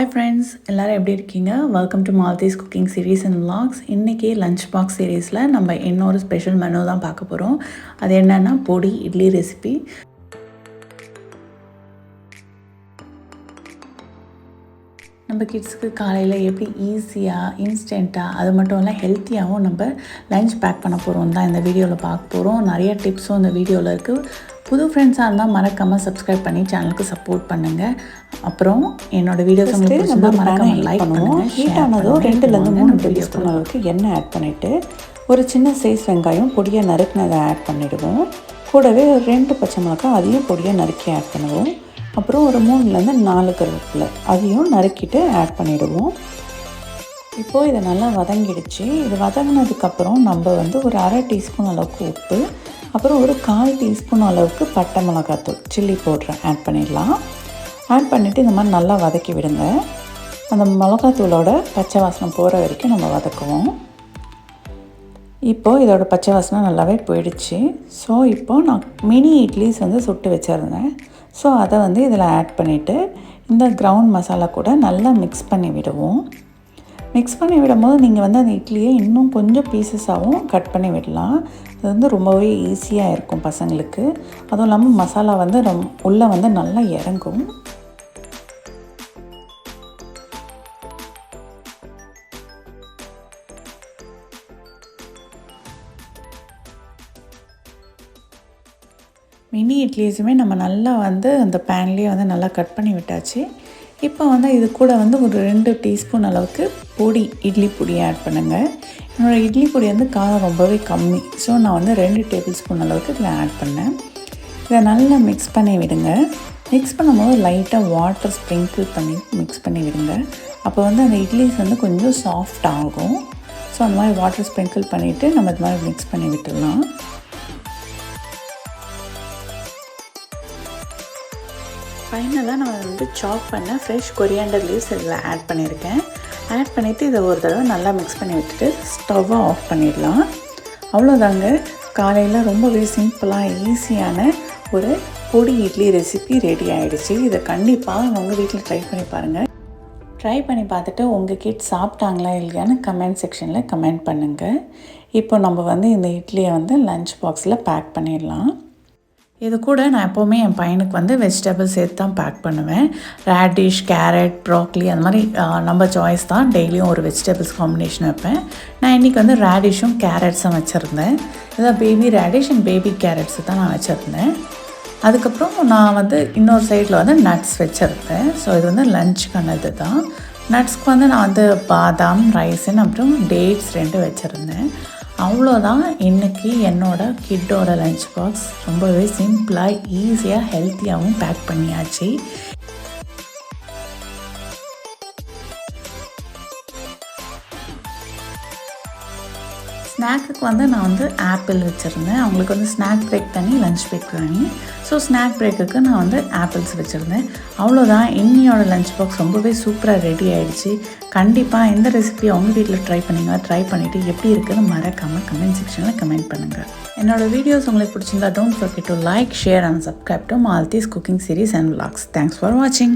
Hi friends, எல்லாரும் எப்படி இருக்கீங்க? Welcome to Malathys cooking series and vlogs. இன்னைக்கு லஞ்ச் பாக்ஸ் சீரீஸில் நம்ம இன்னொரு ஸ்பெஷல் மெனு தான் பார்க்க போகிறோம். அது என்னன்னா பொடி இட்லி ரெசிபி. நம்ம கிட்ஸுக்கு காலையில் எப்படி ஈஸியாக இன்ஸ்டண்ட்டாக அது மட்டும் இல்லை ஹெல்த்தியாகவும் நம்ம லஞ்ச் பேக் பண்ண போகிறோம் தான் இந்த வீடியோவில் பார்க்க போகிறோம். நிறைய டிப்ஸும் இந்த வீடியோவில் இருக்குது. புது ஃப்ரெண்ட்ஸாக இருந்தால் மறக்காமல் சப்ஸ்கிரைப் பண்ணி சேனலுக்கு சப்போர்ட் பண்ணுங்கள். அப்புறம் என்னோடய வீடியோஸ் உங்களுக்கு மறக்காமல் லைக் பண்ணுவோம். ஹீட் ஆனதும் 2-3 டேபிள் ஸ்பூன் அளவுக்கு எண்ணெய் ஆட் பண்ணிவிட்டு ஒரு சின்ன சைஸ் வெங்காயம் பொடியாக நறுக்கினதை ஆட் பண்ணிவிடுவோம். கூடவே ஒரு 2 பச்சை மிளகாய் அதையும் பொடியாக நறுக்கி ஆட் பண்ணுவோம். அப்புறம் ஒரு 3-4 கருவேப்பிலை அதையும் நறுக்கிட்டு ஆட் பண்ணிவிடுவோம். இப்போது இதை நல்லா வதங்கிடுச்சு. இது வதங்கினதுக்கப்புறம் நம்ம ஒரு 1/2 டீஸ்பூன் அளவுக்கு உப்பு, அப்புறம் ஒரு 1/4 டீஸ்பூன் அளவுக்கு பட்டை மிளகாத்தூள் சில்லி பவுடர் ஆட் பண்ணிடலாம். ஆட் பண்ணிவிட்டு இந்த மாதிரி நல்லா வதக்கி விடுங்க. அந்த மிளகாத்தூளோட பச்சை வாசனை போகிற வரைக்கும் நம்ம வதக்குவோம். இப்போது இதோட பச்சை வாசனை நல்லாவே போயிடுச்சு. ஸோ இப்போது நான் மினி இட்லிஸ் சுட்டு வச்சுருந்தேன். ஸோ அதை இதில் ஆட் பண்ணிவிட்டு இந்த கிரவுண்ட் மசாலா கூட நல்லா மிக்ஸ் பண்ணி விடுவோம். மிக்ஸ் பண்ணி விடும்போது நீங்கள் அந்த இட்லியை இன்னும் கொஞ்சம் பீசஸாகவும் கட் பண்ணி விடலாம். அது ரொம்பவே ஈஸியாக இருக்கும் பசங்களுக்கு. அதுவும் இல்லாமல் மசாலா உள்ளே நல்லா இறங்கும். மினி இட்லிஸுமே நம்ம நல்லா அந்த பேன்லேயே நல்லா கட் பண்ணி விட்டாச்சு. இப்போ இது கூட ஒரு 2 டீஸ்பூன் அளவுக்கு பொடி இட்லி பொடி ஆட் பண்ணுங்கள். என்னோடய இட்லி பொடி காரம் ரொம்பவே கம்மி. ஸோ நான் 2 டேபிள் ஸ்பூன் அளவுக்கு இதில் ஆட் பண்ணேன். இதை நல்லா மிக்ஸ் பண்ணி விடுங்க. மிக்ஸ் பண்ணும்போது லைட்டாக வாட்டர் ஸ்ப்ரிங்கிள் பண்ணி மிக்ஸ் பண்ணி விடுங்க. அப்போ அந்த இட்லிஸ் கொஞ்சம் சாஃப்ட் ஆகும். ஸோ அந்த மாதிரி வாட்டர் ஸ்ப்ரிங்கிள் பண்ணிவிட்டு நம்ம இது மாதிரி மிக்ஸ் பண்ணி விட்டுடலாம். ஃபைனலாக நான் சாப் பண்ண ஃப்ரெஷ் கொரியாண்டர் லீவ்ஸ் இதில் ஆட் பண்ணியிருக்கேன். ஆட் பண்ணிவிட்டு இதை ஒரு தடவை நல்லா மிக்ஸ் பண்ணி விட்டுட்டு ஸ்டவ்வை ஆஃப் பண்ணிடலாம். அவ்வளோதாங்க, காலையில் ரொம்பவே சிம்பிளாக ஈஸியான ஒரு பொடி இட்லி ரெசிபி ரெடி ஆகிடுச்சு. இதை கண்டிப்பாக உங்கள் வீட்டில் ட்ரை பண்ணி பாருங்கள். ட்ரை பண்ணி பார்த்துட்டு உங்கள் கிட்ஸ் சாப்பிட்டாங்களா இல்லையான்னு கமெண்ட் செக்ஷனில் கமெண்ட் பண்ணுங்கள். இப்போ நம்ம இந்த இட்லியை லஞ்ச் பாக்ஸில் பேக் பண்ணிடலாம். இது கூட நான் எப்போவுமே என் பையனுக்கு வெஜிடபிள்ஸ் சேர்த்து தான் பேக் பண்ணுவேன். ரேடிஷ், கேரட், ப்ராக்லி அந்த மாதிரி நம்ம சாய்ஸ் தான். டெய்லியும் ஒரு வெஜிடபிள்ஸ் காம்பினேஷன் வைப்பேன். நான் இன்றைக்கி ரேடிஷும் கேரட்ஸும் வச்சுருந்தேன். இதான் baby radish and baby carats தான் நான் வச்சுருந்தேன். அதுக்கப்புறம் நான் இன்னொரு சைடில் நட்ஸ் வச்சுருந்தேன். ஸோ இது லஞ்சுக்கான இது தான். நட்ஸ்க்கு நான் பாதாம், ரைஸன் அப்புறம் டேட்ஸ் 2 வச்சுருந்தேன். அவ்வளோதான். இன்றைக்கி என்னோடய கிட்டோட லஞ்ச் பாக்ஸ் ரொம்பவே சிம்பிளாக ஈஸியாக ஹெல்த்தியாகவும் பேக் பண்ணியாச்சு. ஸ்நாக்குக்கு நான் ஆப்பிள் வச்சுருந்தேன். அவங்களுக்கு ஸ்நாக் பிரேக் தனி, லஞ்ச் பிரேக் தனி. ஸோ ஸ்நாக் பிரேக்குக்கு நான் ஆப்பிள்ஸ் வச்சுருந்தேன். அவ்வளோதான். இன்னியோட லஞ்ச் பாக்ஸ் ரொம்பவே சூப்பராக ரெடி ஆகிடுச்சு. கண்டிப்பாக இந்த ரெசிபி அவங்க வீட்டில் ட்ரை பண்ணிவிட்டு எப்படி இருக்குதுன்னு மறக்காமல் கமெண்ட் செக்ஷனில் கமெண்ட் பண்ணுங்கள். என்னோடய வீடியோஸ் உங்களுக்கு பிடிச்சிருந்தா don't forget to like, share and subscribe to Malathys cooking series and vlogs. Thanks for watching.